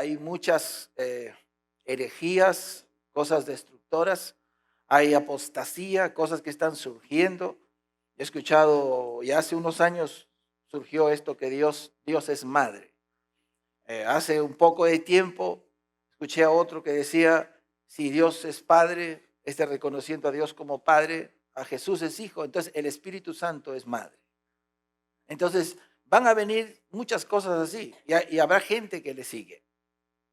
hay muchas herejías, cosas destructoras, hay apostasía, cosas que están surgiendo. He escuchado, ya hace unos años surgió esto que Dios es madre. Hace un poco de tiempo escuché a otro que decía, si Dios es padre, reconociendo a Dios como padre, a Jesús es hijo, entonces el Espíritu Santo es madre. Entonces van a venir muchas cosas así y habrá gente que le sigue.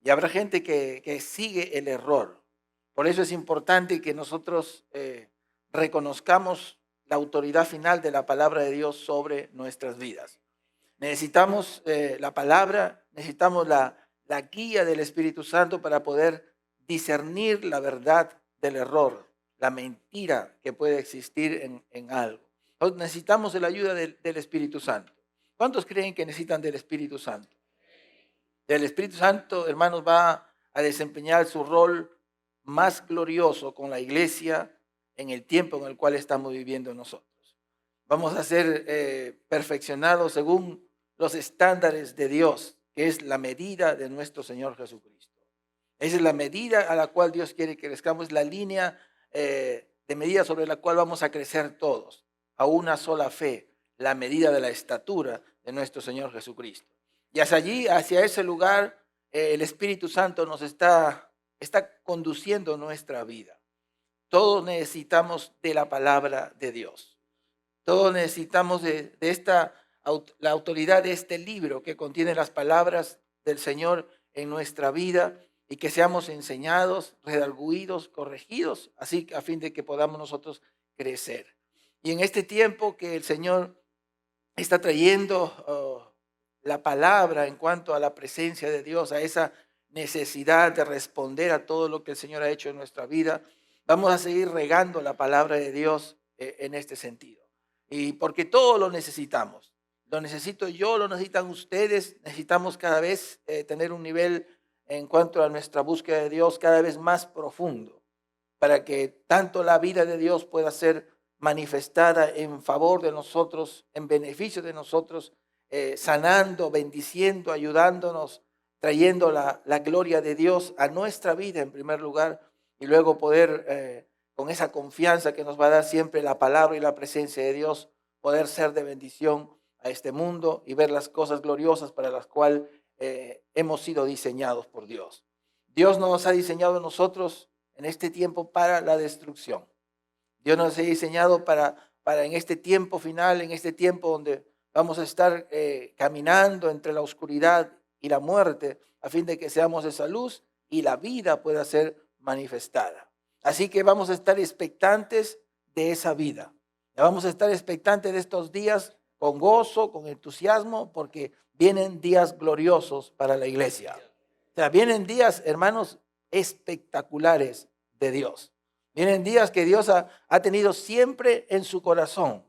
Y habrá gente que sigue el error. Por eso es importante que nosotros reconozcamos la autoridad final de la palabra de Dios sobre nuestras vidas. Necesitamos la palabra, necesitamos la guía del Espíritu Santo para poder discernir la verdad del error, la mentira que puede existir en algo. Entonces necesitamos la ayuda del Espíritu Santo. ¿Cuántos creen que necesitan del Espíritu Santo? El Espíritu Santo, hermanos, va a desempeñar su rol más glorioso con la iglesia en el tiempo en el cual estamos viviendo nosotros. Vamos a ser perfeccionados según los estándares de Dios, que es la medida de nuestro Señor Jesucristo. Esa es la medida a la cual Dios quiere que crezcamos, la línea de medida sobre la cual vamos a crecer todos, a una sola fe, la medida de la estatura de nuestro Señor Jesucristo. Y hacia allí, hacia ese lugar, el Espíritu Santo nos está conduciendo nuestra vida. Todos necesitamos de la palabra de Dios. Todos necesitamos de la autoridad de este libro que contiene las palabras del Señor en nuestra vida y que seamos enseñados, redarguidos, corregidos, así a fin de que podamos nosotros crecer. Y en este tiempo que el Señor está trayendo la palabra en cuanto a la presencia de Dios, a esa necesidad de responder a todo lo que el Señor ha hecho en nuestra vida, vamos a seguir regando la palabra de Dios en este sentido. Y porque todo lo necesitamos. Lo necesito yo, lo necesitan ustedes. Necesitamos cada vez tener un nivel en cuanto a nuestra búsqueda de Dios cada vez más profundo, para que tanto la vida de Dios pueda ser manifestada en favor de nosotros, en beneficio de nosotros, sanando, bendiciendo, ayudándonos, trayendo la gloria de Dios a nuestra vida en primer lugar, y luego poder, con esa confianza que nos va a dar siempre la palabra y la presencia de Dios, poder ser de bendición a este mundo y ver las cosas gloriosas para las cuales hemos sido diseñados por Dios. Dios no nos ha diseñado a nosotros en este tiempo para la destrucción. Dios nos ha diseñado para en este tiempo final, en este tiempo donde vamos a estar caminando entre la oscuridad y la muerte, a fin de que seamos esa luz y la vida pueda ser manifestada. Así que vamos a estar expectantes de esa vida. Vamos a estar expectantes de estos días con gozo, con entusiasmo, porque vienen días gloriosos para la iglesia. O sea, vienen días, hermanos, espectaculares de Dios. Vienen días que Dios ha tenido siempre en su corazón.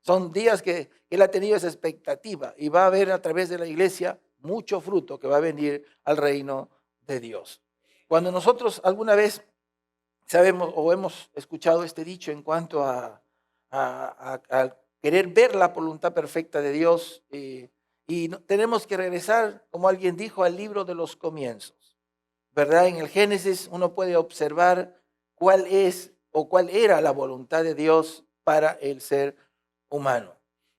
Son días que Él ha tenido esa expectativa y va a haber a través de la iglesia mucho fruto que va a venir al reino de Dios. Cuando nosotros alguna vez sabemos o hemos escuchado este dicho en cuanto a querer ver la voluntad perfecta de Dios, y tenemos que regresar, como alguien dijo, al libro de los comienzos, ¿verdad? En el Génesis uno puede observar cuál es o cuál era la voluntad de Dios para el ser humano.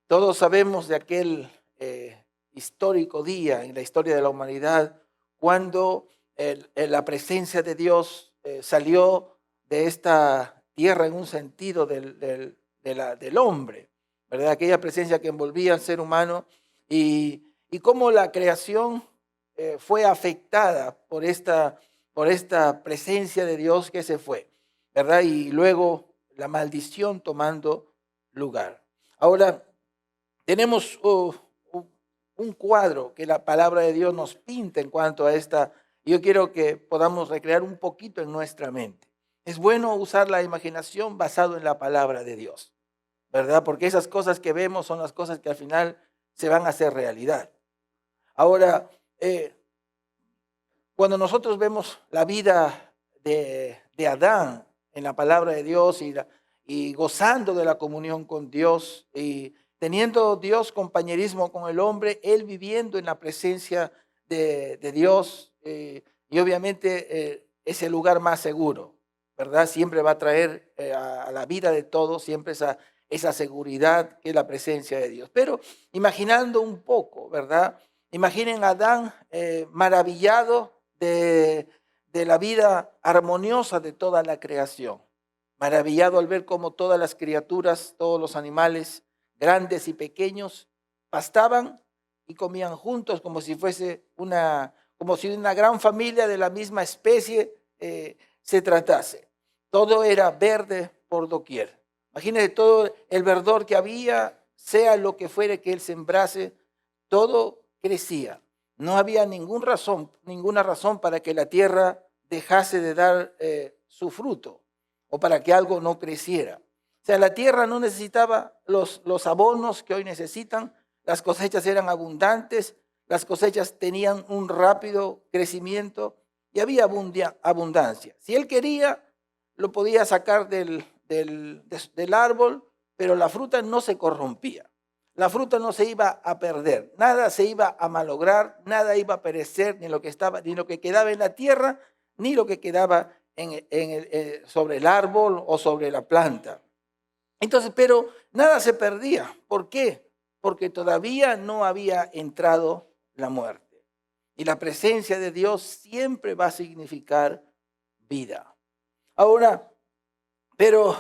Todos sabemos de aquel histórico día en la historia de la humanidad cuando la presencia de Dios salió de esta tierra en un sentido del hombre, ¿verdad? Aquella presencia que envolvía al ser humano y cómo la creación fue afectada por esta presencia de Dios que se fue, ¿verdad? Y luego la maldición tomando lugar. Ahora, tenemos un cuadro que la palabra de Dios nos pinta en cuanto a esta. Yo quiero que podamos recrear un poquito en nuestra mente. Es bueno usar la imaginación basado en la palabra de Dios, ¿verdad? Porque esas cosas que vemos son las cosas que al final se van a hacer realidad. Ahora, cuando nosotros vemos la vida de Adán en la palabra de Dios y gozando de la comunión con Dios y teniendo Dios compañerismo con el hombre, él viviendo en la presencia de Dios, y obviamente es el lugar más seguro, ¿verdad? Siempre va a traer a la vida de todos siempre esa seguridad que es la presencia de Dios. Pero imaginando un poco, ¿verdad? Imaginen a Adán maravillado de la vida armoniosa de toda la creación, maravillado al ver cómo todas las criaturas, todos los animales, grandes y pequeños, pastaban y comían juntos como si una gran familia de la misma especie se tratase. Todo era verde por doquier. Imagínense todo el verdor que había, sea lo que fuere que él sembrase, todo crecía. No había ninguna razón para que la tierra dejase de dar su fruto o para que algo no creciera. O sea, la tierra no necesitaba los abonos que hoy necesitan, las cosechas eran abundantes, las cosechas tenían un rápido crecimiento y había abundancia. Si él quería, lo podía sacar del árbol, pero la fruta no se corrompía. La fruta no se iba a perder, nada se iba a malograr, nada iba a perecer, ni lo que quedaba en la tierra, ni lo que quedaba sobre el árbol o sobre la planta. Entonces, pero nada se perdía. ¿Por qué? Porque todavía no había entrado la muerte. Y la presencia de Dios siempre va a significar vida. Ahora, pero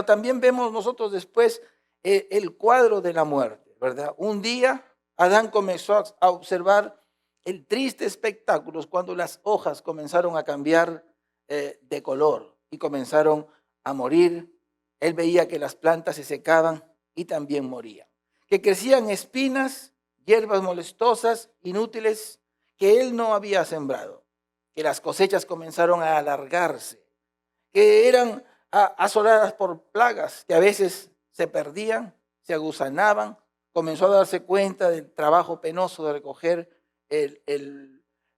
también vemos nosotros después el cuadro de la muerte, ¿verdad? Un día Adán comenzó a observar el triste espectáculo cuando las hojas comenzaron a cambiar de color y comenzaron a morir. Él veía que las plantas se secaban y también morían. Que crecían espinas, hierbas molestosas, inútiles, que él no había sembrado. Que las cosechas comenzaron a alargarse. Que eran asoladas por plagas que a veces se perdían, se aguzanaban. Comenzó a darse cuenta del trabajo penoso de recoger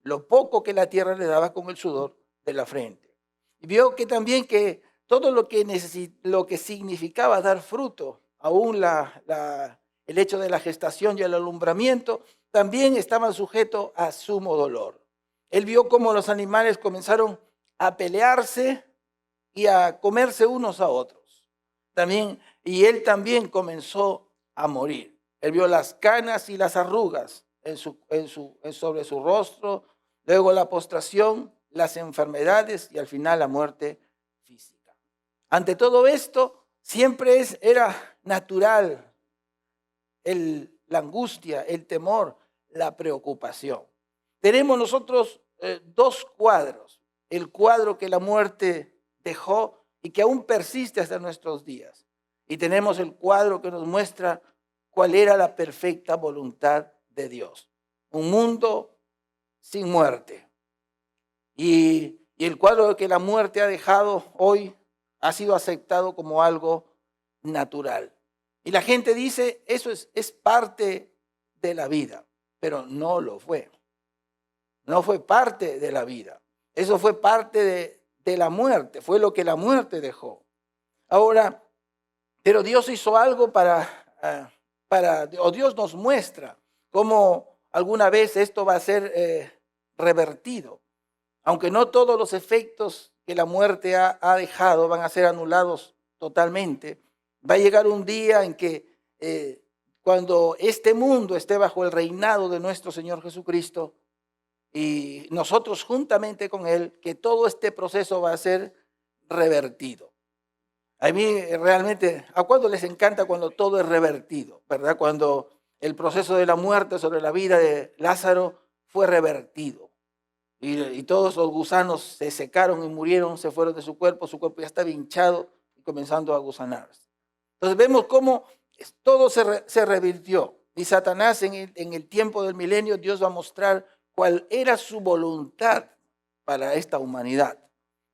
lo poco que la tierra le daba con el sudor de la frente. Y vio que también que todo lo que significaba dar fruto, aún el hecho de la gestación y el alumbramiento, también estaban sujetos a sumo dolor. Él vio cómo los animales comenzaron a pelearse y a comerse unos a otros. Y él también comenzó a morir. Él vio las canas y las arrugas sobre su rostro, luego la postración, las enfermedades y al final la muerte física. Ante todo esto, siempre era natural la angustia, el temor, la preocupación. Tenemos nosotros dos cuadros. El cuadro que la muerte dejó y que aún persiste hasta nuestros días. Y tenemos el cuadro que nos muestra cuál era la perfecta voluntad de Dios. Un mundo sin muerte. Y el cuadro que la muerte ha dejado hoy ha sido aceptado como algo natural. Y la gente dice, eso es parte de la vida, pero no lo fue. No fue parte de la vida. Eso fue parte de la muerte, fue lo que la muerte dejó. Ahora, pero Dios hizo algo o Dios nos muestra cómo alguna vez esto va a ser revertido. Aunque no todos los efectos que la muerte ha dejado van a ser anulados totalmente, va a llegar un día en que cuando este mundo esté bajo el reinado de nuestro Señor Jesucristo y nosotros juntamente con Él, que todo este proceso va a ser revertido. A mí realmente, ¿a cuándo les encanta cuando todo es revertido? ¿Verdad? Cuando el proceso de la muerte sobre la vida de Lázaro fue revertido. Y todos los gusanos se secaron y murieron, se fueron de su cuerpo ya estaba hinchado y comenzando a gusanarse. Entonces vemos cómo todo se revirtió. Y Satanás en el tiempo del milenio, Dios va a mostrar cuál era su voluntad para esta humanidad.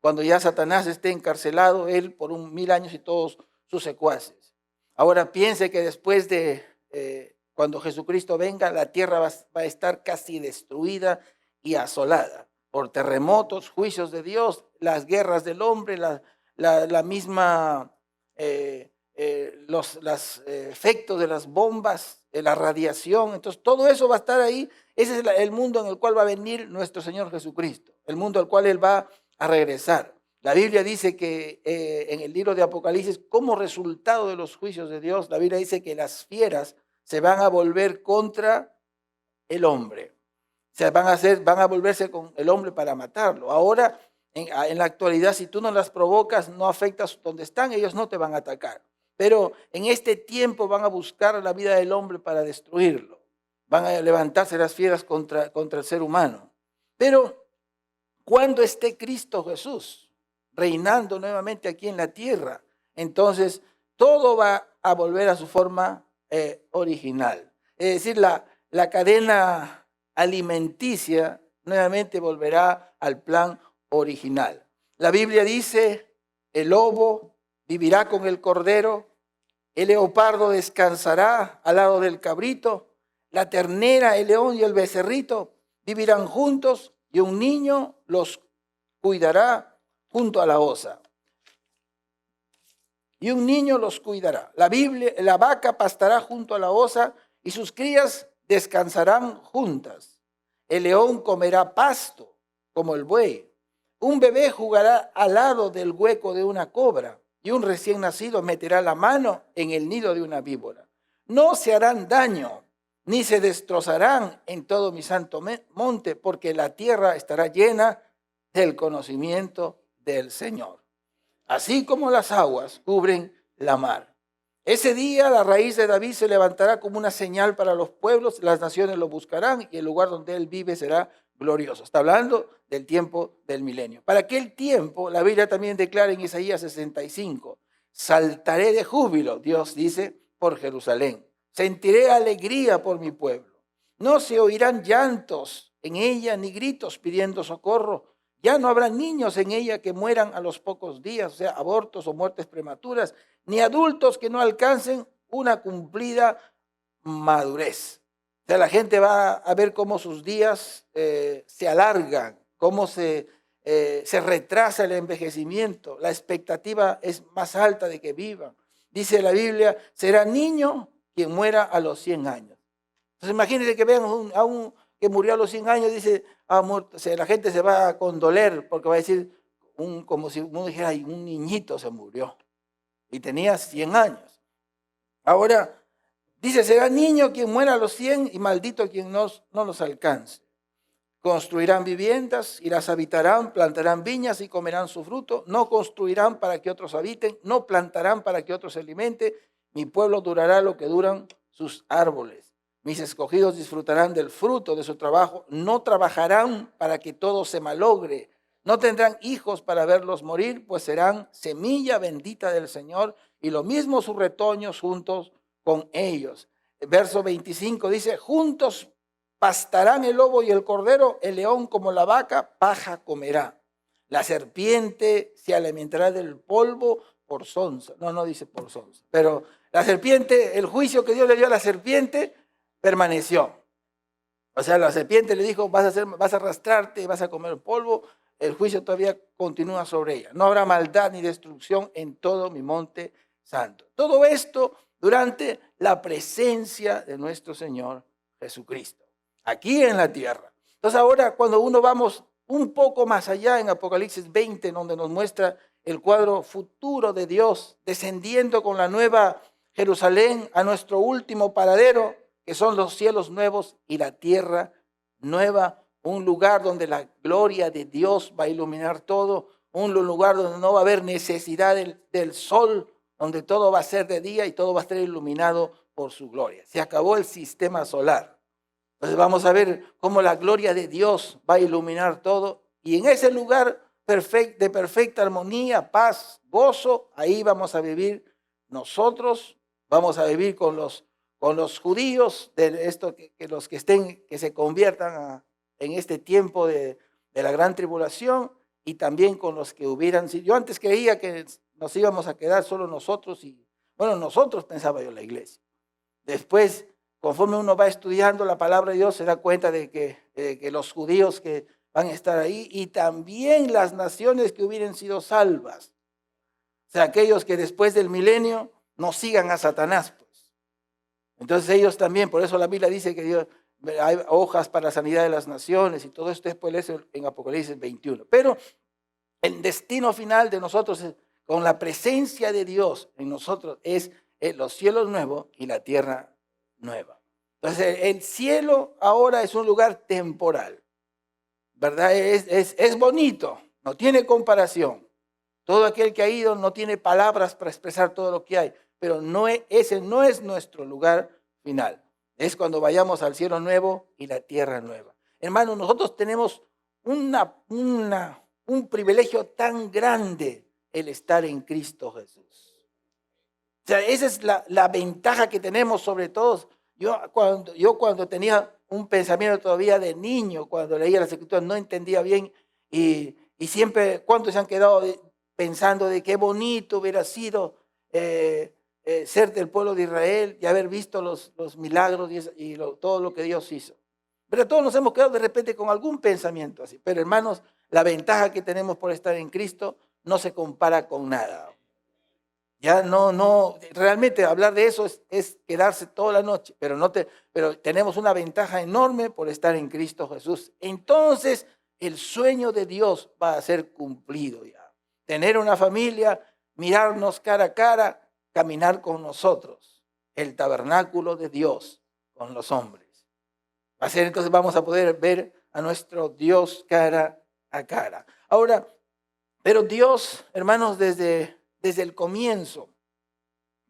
Cuando ya Satanás esté encarcelado, él por 1000 años y todos sus secuaces. Ahora piense que después de cuando Jesucristo venga, la tierra va a estar casi destruida y asolada por terremotos, juicios de Dios, las guerras del hombre, la misma, los efectos de las bombas la radiación. Entonces todo eso va a estar ahí. Ese es el mundo en el cual va a venir nuestro Señor Jesucristo, el mundo al cual Él va a regresar. La Biblia dice que en el libro de Apocalipsis, como resultado de los juicios de Dios, la Biblia dice que las fieras se van a volver contra el hombre. O sea, van a volverse con el hombre para matarlo. Ahora, en la actualidad, si tú no las provocas, no afectas donde están, ellos no te van a atacar. Pero en este tiempo van a buscar la vida del hombre para destruirlo. Van a levantarse las fieras contra el ser humano. Pero cuando esté Cristo Jesús reinando nuevamente aquí en la tierra, entonces todo va a volver a su forma original. Es decir, la cadena alimenticia nuevamente volverá al plan original. La Biblia dice, el lobo vivirá con el cordero, el leopardo descansará al lado del cabrito, la ternera, el león y el becerrito vivirán juntos y un niño los cuidará junto a la osa. Y un niño los cuidará. La vaca pastará junto a la osa y sus crías descansarán juntas. El león comerá pasto como el buey. Un bebé jugará al lado del hueco de una cobra y un recién nacido meterá la mano en el nido de una víbora. No se harán daño, ni se destrozarán en todo mi santo monte, porque la tierra estará llena del conocimiento del Señor. Así como las aguas cubren la mar. Ese día la raíz de David se levantará como una señal para los pueblos, las naciones lo buscarán y el lugar donde él vive será glorioso. Está hablando del tiempo del milenio. Para aquel tiempo, la Biblia también declara en Isaías 65, saltaré de júbilo, Dios dice, por Jerusalén. Sentiré alegría por mi pueblo. No se oirán llantos en ella ni gritos pidiendo socorro. Ya no habrá niños en ella que mueran a los pocos días, o sea, abortos o muertes prematuras, ni adultos que no alcancen una cumplida madurez. O sea, la gente va a ver cómo sus días se alargan, cómo se retrasa el envejecimiento, la expectativa es más alta de que vivan. Dice la Biblia, será niño quien muera a los 100 años. Entonces imagínense que vean a un que murió a los 100 años, dice, muerto. O sea, la gente se va a condoler porque va a decir, como si uno dijera, ay, un niñito se murió y tenía 100 años. Ahora, dice, será niño quien muera a los 100 y maldito quien no los alcance. Construirán viviendas y las habitarán, plantarán viñas y comerán su fruto. No construirán para que otros habiten, no plantarán para que otros se alimenten. Mi pueblo durará lo que duran sus árboles. Mis escogidos disfrutarán del fruto de su trabajo. No trabajarán para que todo se malogre. No tendrán hijos para verlos morir, pues serán semilla bendita del Señor y lo mismo sus retoños juntos con ellos. El verso 25 dice, juntos pastarán el lobo y el cordero, el león como la vaca, paja comerá. La serpiente se alimentará del polvo por sonza. No dice por sonza, pero la serpiente, el juicio que Dios le dio a la serpiente, permaneció. O sea, la serpiente le dijo, vas a arrastrarte, vas a comer polvo. El juicio todavía continúa sobre ella. No habrá maldad ni destrucción en todo mi monte santo. Todo esto durante la presencia de nuestro Señor Jesucristo, aquí en la tierra. Entonces ahora cuando uno vamos un poco más allá en Apocalipsis 20, donde nos muestra el cuadro futuro de Dios descendiendo con la nueva Jerusalén a nuestro último paradero, que son los cielos nuevos y la tierra nueva, un lugar donde la gloria de Dios va a iluminar todo, un lugar donde no va a haber necesidad del sol, donde todo va a ser de día y todo va a estar iluminado por su gloria. Se acabó el sistema solar. Entonces vamos a ver cómo la gloria de Dios va a iluminar todo y en ese lugar de perfecta armonía, paz, gozo, ahí vamos a vivir nosotros, vamos a vivir con los judíos, de esto que los que se conviertan en este tiempo de la gran tribulación y también con los que hubieran sido. Yo antes creía que nos íbamos a quedar solo nosotros y, bueno, nosotros pensaba yo la iglesia. Después, conforme uno va estudiando la palabra de Dios, se da cuenta de que los judíos que van a estar ahí y también las naciones que hubieran sido salvas. O sea, aquellos que después del milenio no sigan a Satanás, pues. Entonces ellos también, por eso la Biblia dice que Dios, hay hojas para la sanidad de las naciones y todo esto después eso en Apocalipsis 21. Pero el destino final de nosotros, con la presencia de Dios en nosotros, es los cielos nuevos y la tierra nueva. Entonces el cielo ahora es un lugar temporal, ¿verdad? Es bonito, no tiene comparación. Todo aquel que ha ido no tiene palabras para expresar todo lo que hay, pero ese no es nuestro lugar final. Es cuando vayamos al cielo nuevo y la tierra nueva. Hermanos, nosotros tenemos un privilegio tan grande, el estar en Cristo Jesús. O sea, esa es la ventaja que tenemos sobre todos. Yo cuando tenía un pensamiento todavía de niño, cuando leía las Escrituras, no entendía bien y siempre, ¿cuántos se han quedado pensando de qué bonito hubiera sido ser del pueblo de Israel y haber visto los milagros y todo lo que Dios hizo? Pero todos nos hemos quedado de repente con algún pensamiento así. Pero hermanos, la ventaja que tenemos por estar en Cristo no se compara con nada. Ya no, realmente hablar de eso es quedarse toda la noche, pero tenemos una ventaja enorme por estar en Cristo Jesús. Entonces, el sueño de Dios va a ser cumplido ya. Tener una familia, mirarnos cara a cara, caminar con nosotros. El tabernáculo de Dios con los hombres. Va a ser entonces, vamos a poder ver a nuestro Dios cara a cara. Ahora, pero Dios, hermanos, desde el comienzo,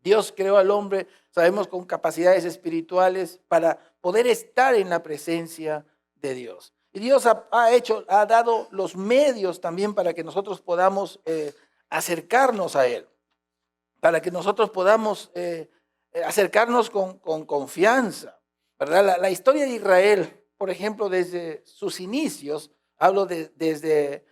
Dios creó al hombre, sabemos, con capacidades espirituales para poder estar en la presencia de Dios. Y Dios ha dado los medios también para que nosotros podamos acercarnos a Él, para que nosotros podamos acercarnos con confianza, ¿verdad? La historia de Israel, por ejemplo, desde sus inicios, hablo desde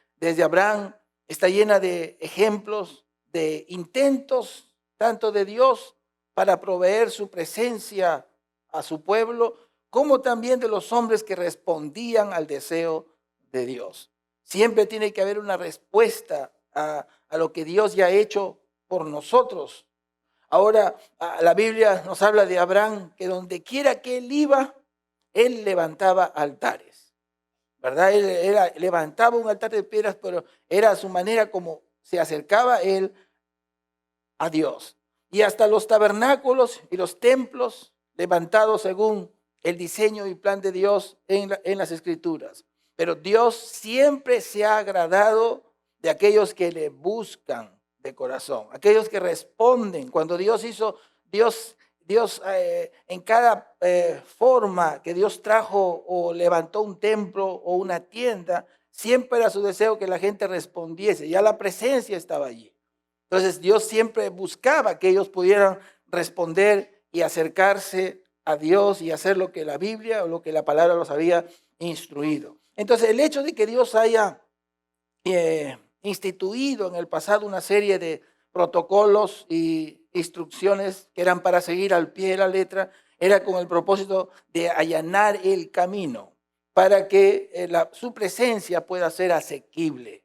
Abraham, está llena de ejemplos, de intentos, tanto de Dios para proveer su presencia a su pueblo, como también de los hombres que respondían al deseo de Dios. Siempre tiene que haber una respuesta a lo que Dios ya ha hecho por nosotros. Ahora, la Biblia nos habla de Abraham, que donde quiera que él iba, él levantaba altares, ¿verdad? Él levantaba un altar de piedras, pero era su manera como se acercaba él a Dios. Y hasta los tabernáculos y los templos levantados según el diseño y plan de Dios en las Escrituras. Pero Dios siempre se ha agradado de aquellos que le buscan de corazón, aquellos que responden. Cuando Dios en cada forma que Dios trajo o levantó un templo o una tienda, siempre era su deseo que la gente respondiese. Ya la presencia estaba allí. Entonces Dios siempre buscaba que ellos pudieran responder y acercarse a Dios y hacer lo que la Biblia o lo que la palabra los había instruido. Entonces el hecho de que Dios haya instituido en el pasado una serie de protocolos y instrucciones que eran para seguir al pie de la letra, era con el propósito de allanar el camino para que su presencia pueda ser asequible.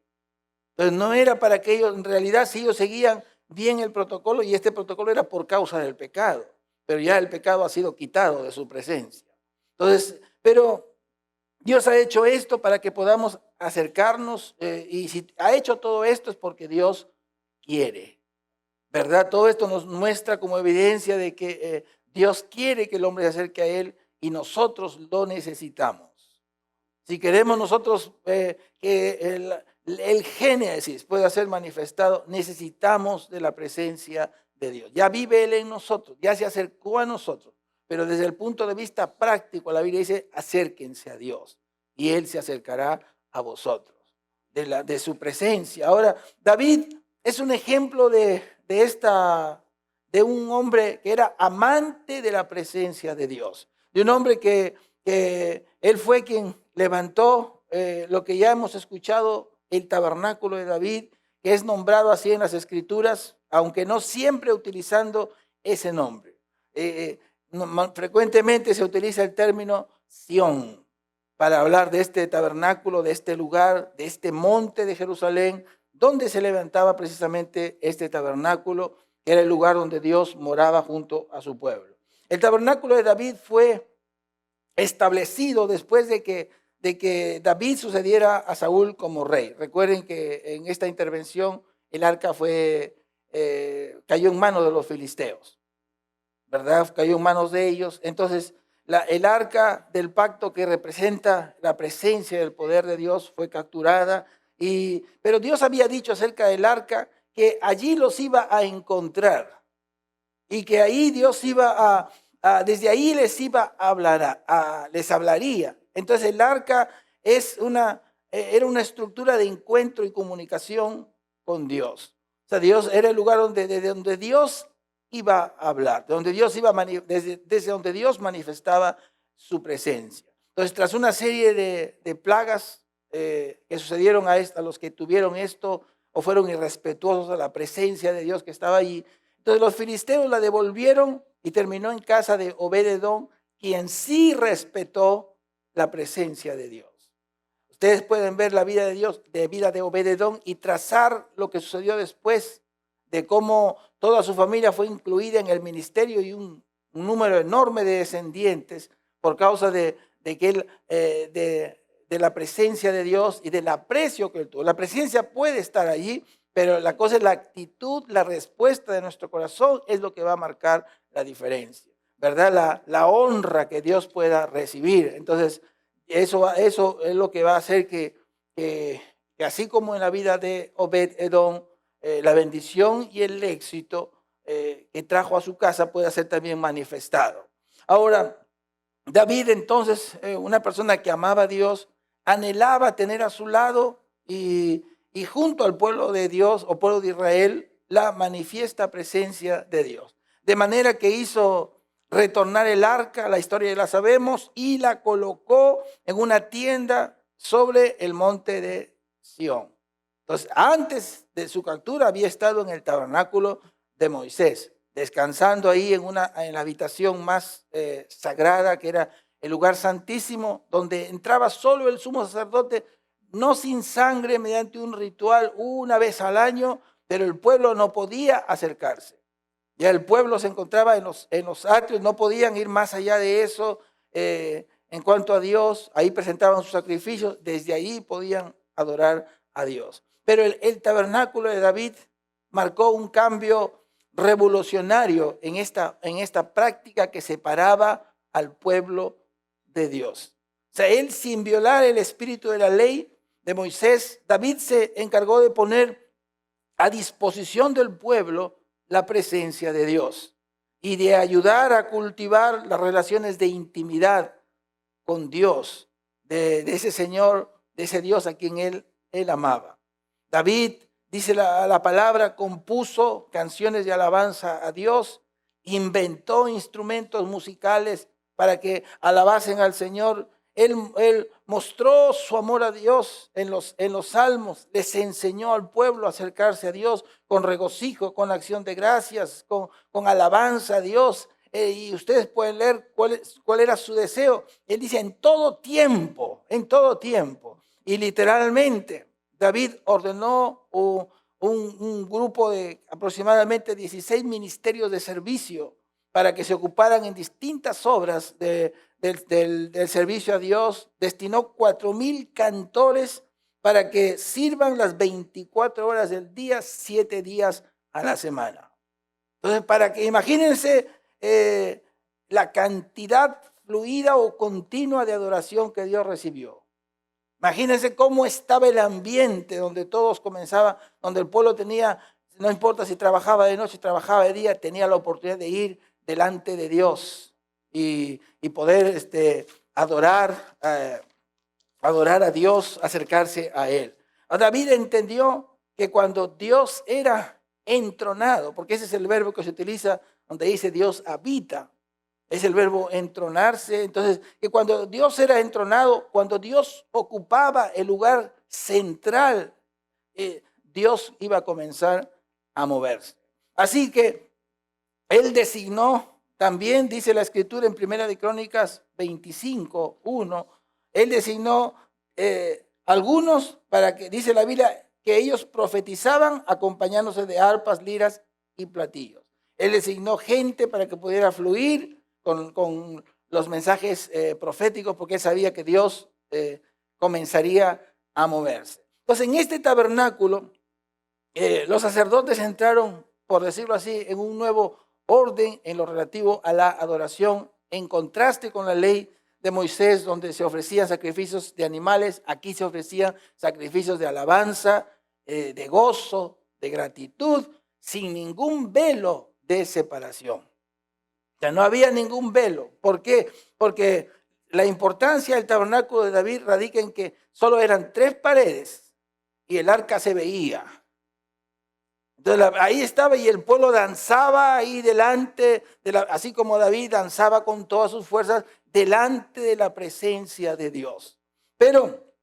Entonces no era para que ellos, en realidad, si ellos seguían bien el protocolo, y este protocolo era por causa del pecado, pero ya el pecado ha sido quitado de su presencia. Entonces, pero Dios ha hecho esto para que podamos acercarnos, y si ha hecho todo esto es porque Dios quiere, ¿verdad? Todo esto nos muestra como evidencia de que Dios quiere que el hombre se acerque a Él y nosotros lo necesitamos. Si queremos nosotros que el Génesis pueda ser manifestado, necesitamos de la presencia de Dios. Ya vive Él en nosotros, ya se acercó a nosotros, pero desde el punto de vista práctico, la Biblia dice, acérquense a Dios y Él se acercará a vosotros, de su presencia. Ahora, David es un ejemplo de un hombre que era amante de la presencia de Dios, de un hombre que él fue quien levantó lo que ya hemos escuchado, el tabernáculo de David, que es nombrado así en las Escrituras, aunque no siempre utilizando ese nombre. Frecuentemente se utiliza el término Sión para hablar de este tabernáculo, de este lugar, de este monte de Jerusalén, donde se levantaba precisamente este tabernáculo, que era el lugar donde Dios moraba junto a su pueblo. El tabernáculo de David fue establecido después de que David sucediera a Saúl como rey. Recuerden que en esta intervención el arca cayó en manos de los filisteos, ¿verdad? Cayó en manos de ellos. Entonces, el arca del pacto, que representa la presencia del poder de Dios, fue capturada. Pero Dios había dicho acerca del arca que allí los iba a encontrar y que ahí Dios desde ahí les iba a hablar, les hablaría. Entonces el arca era una estructura de encuentro y comunicación con Dios. O sea, Dios era el lugar desde donde Dios iba a hablar, desde donde Dios manifestaba su presencia. Entonces, tras una serie de plagas que sucedieron a los que tuvieron esto o fueron irrespetuosos a la presencia de Dios que estaba allí, entonces los filisteos la devolvieron y terminó en casa de Obed-edom, quien sí respetó la presencia de Dios. Ustedes pueden ver la vida de Obed-edom y trazar lo que sucedió después, de cómo toda su familia fue incluida en el ministerio y un número enorme de descendientes por causa de la presencia de Dios y del aprecio que él tuvo. La presencia puede estar allí, pero la cosa es la actitud, la respuesta de nuestro corazón es lo que va a marcar la diferencia, ¿verdad? La honra que Dios pueda recibir. Entonces, eso es lo que va a hacer que así como en la vida de Obed-edom, la bendición y el éxito que trajo a su casa pueda ser también manifestado. Ahora, David entonces, una persona que amaba a Dios, anhelaba tener a su lado y junto al pueblo de Dios o pueblo de Israel la manifiesta presencia de Dios. De manera que hizo retornar el arca, la historia ya la sabemos, y la colocó en una tienda sobre el monte de Sión. Entonces, antes de su captura había estado en el tabernáculo de Moisés, descansando ahí en la habitación más sagrada, que era el lugar santísimo, donde entraba solo el sumo sacerdote, no sin sangre, mediante un ritual una vez al año, pero el pueblo no podía acercarse. Ya el pueblo se encontraba en los atrios, no podían ir más allá de eso. En cuanto a Dios, ahí presentaban sus sacrificios, desde ahí podían adorar a Dios. Pero el tabernáculo de David marcó un cambio revolucionario en esta práctica que separaba al pueblo de Dios. O sea, él, sin violar el espíritu de la ley de Moisés, David se encargó de poner a disposición del pueblo la presencia de Dios y de ayudar a cultivar las relaciones de intimidad con Dios, de ese Señor, de ese Dios a quien él amaba. David, dice la palabra, compuso canciones de alabanza a Dios, inventó instrumentos musicales para que alabasen al Señor. Él mostró su amor a Dios en los salmos, les enseñó al pueblo a acercarse a Dios con regocijo, con acción de gracias, con alabanza a Dios. Y ustedes pueden leer cuál era su deseo. Él dice en todo tiempo. Y literalmente David ordenó un grupo de aproximadamente 16 ministerios de servicio para que se ocuparan en distintas obras del servicio a Dios. Destinó 4,000 cantores para que sirvan las 24 horas del día, 7 días a la semana. Entonces, para que imagínense la cantidad fluida o continua de adoración que Dios recibió. Imagínense cómo estaba el ambiente donde todos comenzaban, donde el pueblo tenía, no importa si trabajaba de noche, trabajaba de día, tenía la oportunidad de ir delante de Dios y poder adorar a Dios, acercarse a Él. David entendió que cuando Dios era entronado, porque ese es el verbo que se utiliza donde dice Dios habita, es el verbo entronarse. Entonces, que cuando Dios era entronado, cuando Dios ocupaba el lugar central, Dios iba a comenzar a moverse. Así que él designó también, dice la escritura en Primera de Crónicas 25:1, él designó algunos para que, dice la Biblia, que ellos profetizaban acompañándose de arpas, liras y platillos. Él designó gente para que pudiera fluir con los mensajes proféticos, porque él sabía que Dios comenzaría a moverse. Entonces, en este tabernáculo, los sacerdotes entraron, por decirlo así, en un nuevo orden en lo relativo a la adoración, en contraste con la ley de Moisés, donde se ofrecían sacrificios de animales. Aquí se ofrecían sacrificios de alabanza, de gozo, de gratitud, sin ningún velo de separación. O sea, no había ningún velo. ¿Por qué? Porque la importancia del tabernáculo de David radica en que solo eran 3 paredes y el arca se veía. Entonces ahí estaba y el pueblo danzaba ahí delante, así como David danzaba con todas sus fuerzas delante de la presencia de Dios. Pero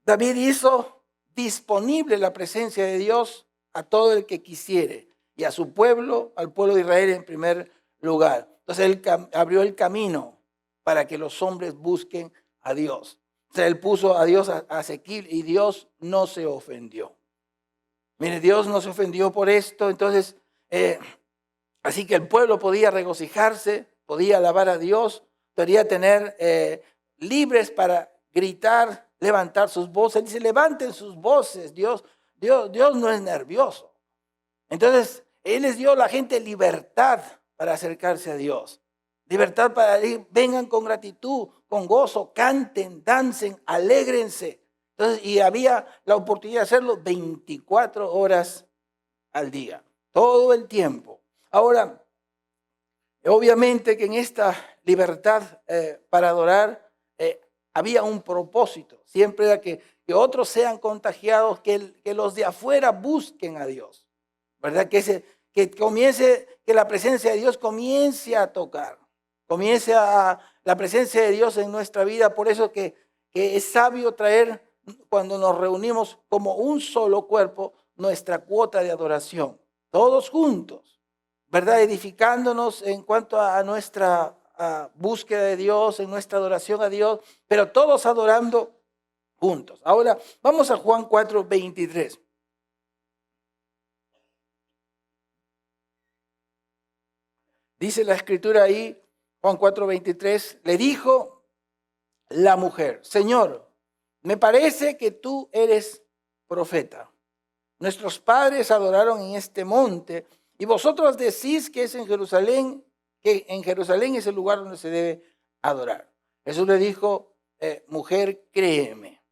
David hizo disponible la presencia de Dios a todo el que quisiere y a su pueblo, al pueblo de Israel en primer lugar. Entonces él abrió el camino para que los hombres busquen a Dios. O sea, él puso a Dios asequible y Dios no se ofendió. Mire, Dios no se ofendió por esto, entonces, así que el pueblo podía regocijarse, podía alabar a Dios, podía tener libres para gritar, levantar sus voces. Dice, levanten sus voces, Dios no es nervioso. Entonces, Él les dio a la gente libertad para acercarse a Dios. Libertad para ir, vengan con gratitud, con gozo, canten, dancen, alégrense. Entonces, y había la oportunidad de hacerlo 24 horas al día, todo el tiempo. Ahora, obviamente que en esta libertad para adorar había un propósito. Siempre era que otros sean contagiados, que los de afuera busquen a Dios. ¿Verdad? Que la presencia de Dios comience a tocar. Comience la presencia de Dios en nuestra vida. Por eso que es sabio traer, cuando nos reunimos como un solo cuerpo, nuestra cuota de adoración, todos juntos, ¿verdad? Edificándonos en cuanto a nuestra búsqueda de Dios, en nuestra adoración a Dios, pero todos adorando juntos. Ahora vamos a Juan 4:23. Dice la escritura ahí, Juan 4:23, le dijo la mujer, Señor, me parece que tú eres profeta. Nuestros padres adoraron en este monte y vosotros decís que es en Jerusalén, que en Jerusalén es el lugar donde se debe adorar. Jesús le dijo, mujer, créeme,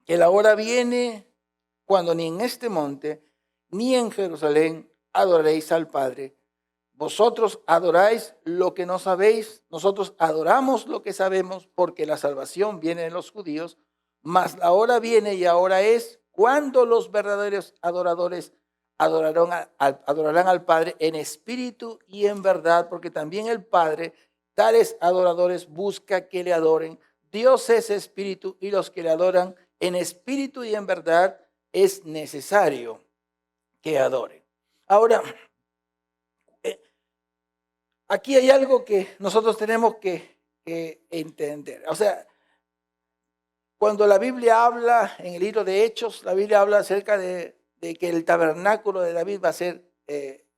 que la hora viene cuando ni en este monte ni en Jerusalén adoraréis al Padre. Vosotros adoráis lo que no sabéis, nosotros adoramos lo que sabemos, porque la salvación viene de los judíos, mas la hora viene y ahora es cuando los verdaderos adoradores adorarán al Padre en espíritu y en verdad, porque también el Padre, tales adoradores, busca que le adoren. Dios es espíritu y los que le adoran en espíritu y en verdad es necesario que adoren. Ahora, aquí hay algo que nosotros tenemos que entender. O sea, cuando la Biblia habla, en el libro de Hechos, la Biblia habla acerca de que el tabernáculo de David va a ser,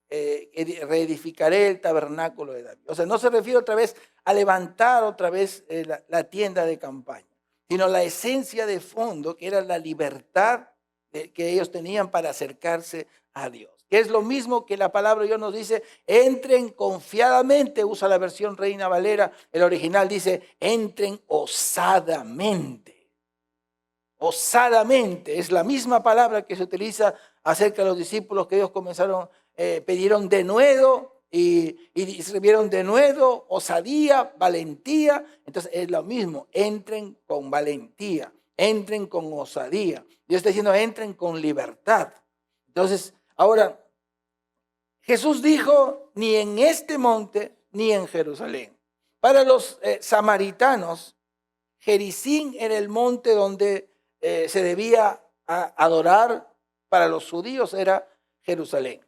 reedificaré el tabernáculo de David. O sea, no se refiere otra vez a levantar otra vez la tienda de campaña, sino la esencia de fondo, que era la libertad que ellos tenían para acercarse a Dios. Que es lo mismo que la palabra de Dios nos dice, entren confiadamente, usa la versión Reina Valera, el original dice, entren osadamente. Osadamente, es la misma palabra que se utiliza acerca de los discípulos que ellos pidieron denuedo y recibieron denuedo, osadía, valentía. Entonces es lo mismo, entren con valentía, entren con osadía. Dios está diciendo, entren con libertad. Entonces, ahora, Jesús dijo, ni en este monte, ni en Jerusalén. Para los samaritanos, Gerizim era el monte donde se debía adorar. Para los judíos era Jerusalén.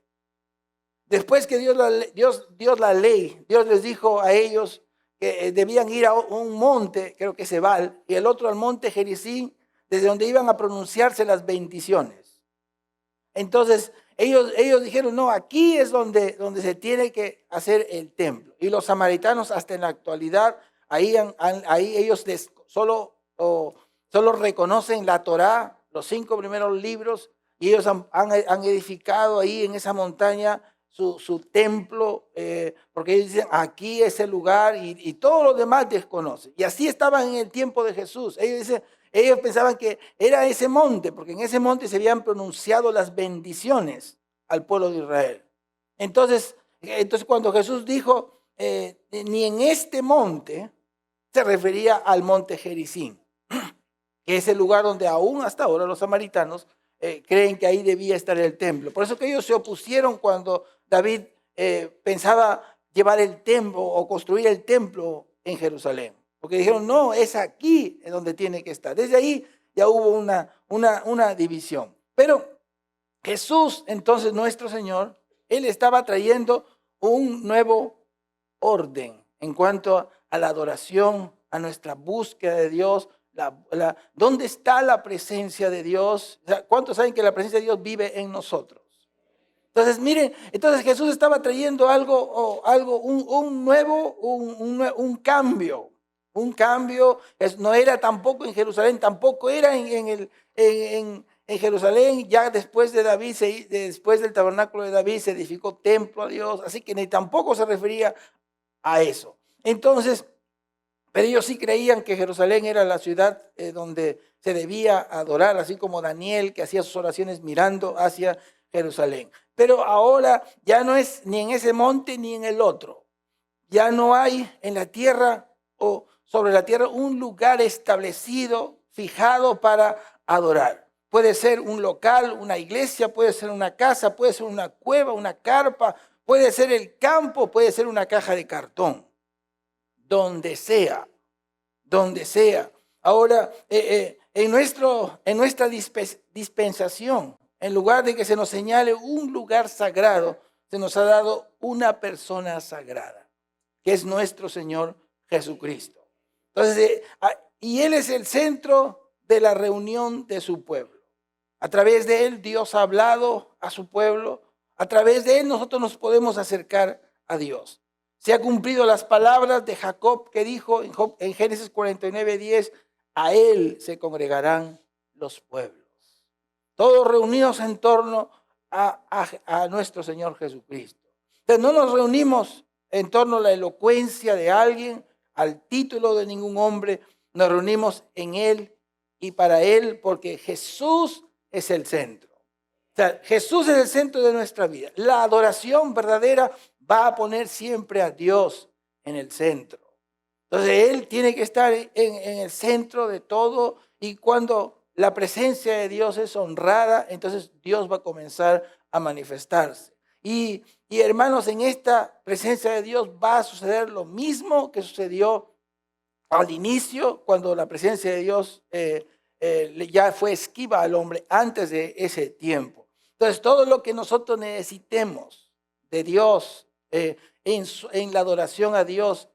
Después que Dios la ley, Dios les dijo a ellos que debían ir a un monte, creo que es Ebal, y el otro al monte Gerizim, desde donde iban a pronunciarse las bendiciones. Entonces, ellos dijeron, no, aquí es donde se tiene que hacer el templo. Y los samaritanos hasta en la actualidad, ahí ellos solo reconocen la Torá, los 5 primeros libros, y ellos han edificado ahí en esa montaña su templo, porque ellos dicen, aquí es el lugar, y todos los demás desconocen. Y así estaban en el tiempo de Jesús. Ellos pensaban que era ese monte, porque en ese monte se habían pronunciado las bendiciones al pueblo de Israel. Entonces cuando Jesús dijo, ni en este monte, se refería al monte Gerizim, que es el lugar donde aún hasta ahora los samaritanos creen que ahí debía estar el templo. Por eso que ellos se opusieron cuando David pensaba llevar el templo o construir el templo en Jerusalén. Porque dijeron, no, es aquí en donde tiene que estar. Desde ahí ya hubo una división. Pero Jesús, entonces nuestro Señor, Él estaba trayendo un nuevo orden en cuanto a la adoración, a nuestra búsqueda de Dios. ¿Dónde está la presencia de Dios? ¿Cuántos saben que la presencia de Dios vive en nosotros? Entonces, miren, Jesús estaba trayendo un cambio. Un cambio, no era tampoco en Jerusalén, tampoco era en Jerusalén. Ya después de David, después del tabernáculo de David, se edificó templo a Dios, así que ni tampoco se refería a eso. Entonces, pero ellos sí creían que Jerusalén era la ciudad donde se debía adorar, así como Daniel, que hacía sus oraciones mirando hacia Jerusalén. Pero ahora ya no es ni en ese monte ni en el otro. Ya no hay en la tierra o sobre la tierra un lugar establecido, fijado para adorar. Puede ser un local, una iglesia, puede ser una casa, puede ser una cueva, una carpa, puede ser el campo, puede ser una caja de cartón. Donde sea, donde sea. Ahora, en nuestra dispensación, en lugar de que se nos señale un lugar sagrado, se nos ha dado una persona sagrada, que es nuestro Señor Jesucristo. Entonces, y Él es el centro de la reunión de su pueblo. A través de Él Dios ha hablado a su pueblo. A través de Él nosotros nos podemos acercar a Dios. Se han cumplido las palabras de Jacob que dijo en Génesis 49:10, a Él se congregarán los pueblos. Todos reunidos en torno a nuestro Señor Jesucristo. Entonces no nos reunimos en torno a la elocuencia de alguien, al título de ningún hombre, nos reunimos en Él y para Él, porque Jesús es el centro. O sea, Jesús es el centro de nuestra vida. La adoración verdadera va a poner siempre a Dios en el centro. Entonces Él tiene que estar en el centro de todo, y cuando la presencia de Dios es honrada, entonces Dios va a comenzar a manifestarse. Y hermanos, en esta presencia de Dios va a suceder lo mismo que sucedió al inicio, cuando la presencia de Dios ya fue esquiva al hombre antes de ese tiempo. Entonces, todo lo que nosotros necesitemos de Dios, en la adoración a Dios,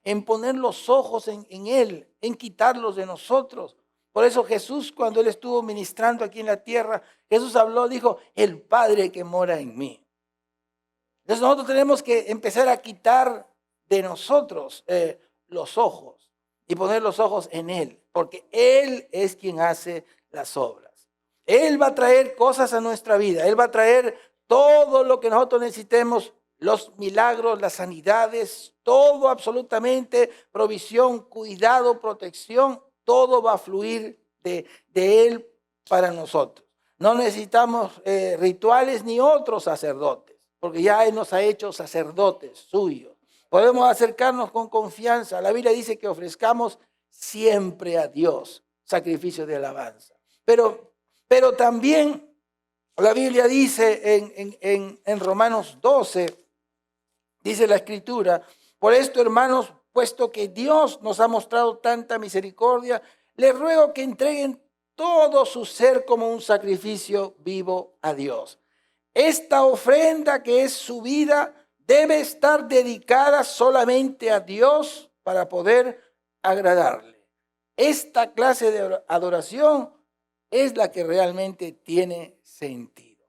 en poner los ojos en Él, en quitarlos de nosotros. Por eso Jesús, cuando Él estuvo ministrando aquí en la tierra, Jesús habló, dijo, el Padre que mora en mí. Entonces nosotros tenemos que empezar a quitar de nosotros los ojos y poner los ojos en Él, porque Él es quien hace las obras. Él va a traer cosas a nuestra vida, Él va a traer todo lo que nosotros necesitemos, los milagros, las sanidades, todo absolutamente, provisión, cuidado, protección, todo va a fluir de Él para nosotros. No necesitamos rituales ni otros sacerdotes, porque ya Él nos ha hecho sacerdotes suyos. Podemos acercarnos con confianza. La Biblia dice que ofrezcamos siempre a Dios sacrificio de alabanza. Pero también la Biblia dice en Romanos 12, dice la Escritura, por esto, hermanos, puesto que Dios nos ha mostrado tanta misericordia, les ruego que entreguen todo su ser como un sacrificio vivo a Dios. Esta ofrenda, que es su vida, debe estar dedicada solamente a Dios para poder agradarle. Esta clase de adoración es la que realmente tiene sentido.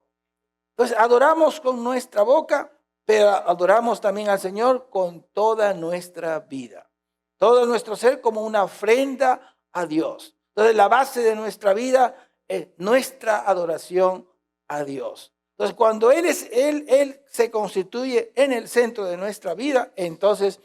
Entonces adoramos con nuestra boca, pero adoramos también al Señor con toda nuestra vida. Todo nuestro ser como una ofrenda a Dios. Entonces la base de nuestra vida es nuestra adoración a Dios. Entonces cuando Él se constituye en el centro de nuestra vida, entonces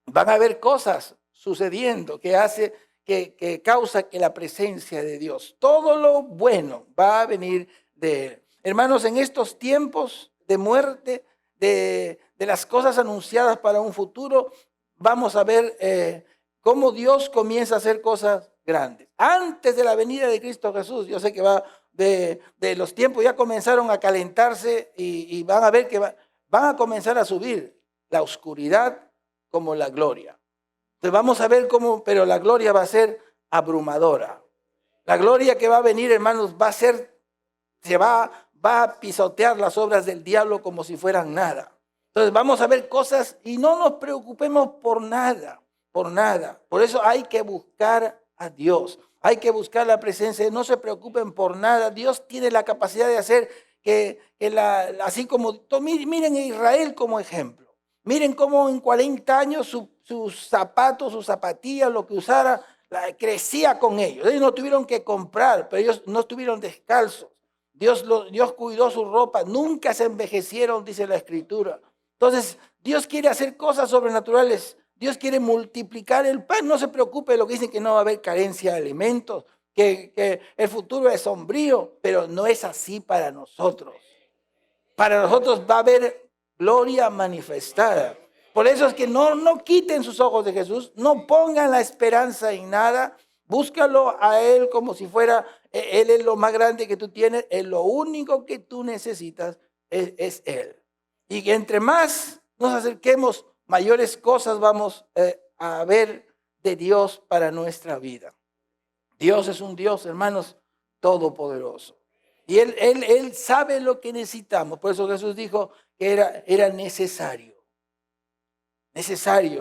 van a haber cosas sucediendo que causa que la presencia de Dios, todo lo bueno va a venir de Él. Hermanos, en estos tiempos de muerte, de las cosas anunciadas para un futuro, vamos a ver cómo Dios comienza a hacer cosas grandes. Antes de la venida de Cristo Jesús, yo sé que va de los tiempos ya comenzaron a calentarse y van a ver que van a comenzar a subir la oscuridad como la gloria. Entonces vamos a ver cómo, pero la gloria va a ser abrumadora. La gloria que va a venir, hermanos, va a pisotear las obras del diablo como si fueran nada. Entonces vamos a ver cosas y no nos preocupemos por nada, por nada. Por eso hay que buscar a Dios, hay que buscar la presencia, no se preocupen por nada. Dios tiene la capacidad de hacer así como, miren a Israel como ejemplo. Miren cómo en 40 años sus zapatos, sus zapatillas, lo que usara, crecía con ellos. Ellos no tuvieron que comprar, pero ellos no estuvieron descalzos. Dios cuidó su ropa, nunca se envejecieron, dice la Escritura. Entonces, Dios quiere hacer cosas sobrenaturales. Dios quiere multiplicar el pan. No se preocupe de lo que dicen que no va a haber carencia de alimentos, que el futuro es sombrío, pero no es así para nosotros. Para nosotros va a haber gloria manifestada. Por eso es que no quiten sus ojos de Jesús, no pongan la esperanza en nada, búscalo a Él como si fuera, Él es lo más grande que tú tienes, es lo único que tú necesitas, es Él. Y que entre más nos acerquemos, mayores cosas vamos a ver de Dios para nuestra vida. Dios es un Dios, hermanos, todopoderoso. Y Él sabe lo que necesitamos. Por eso Jesús dijo que era necesario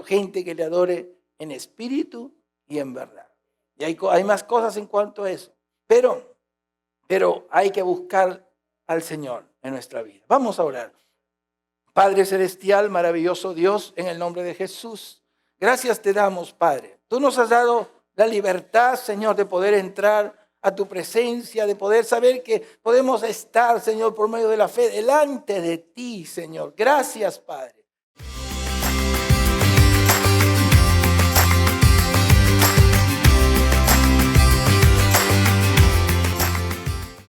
gente que le adore en espíritu y en verdad. Y hay más cosas en cuanto a eso. Pero hay que buscar al Señor en nuestra vida. Vamos a orar. Padre celestial, maravilloso Dios, en el nombre de Jesús, gracias te damos, Padre. Tú nos has dado la libertad, Señor, de poder entrar a tu presencia, de poder saber que podemos estar, Señor, por medio de la fe delante de ti, Señor. Gracias, Padre.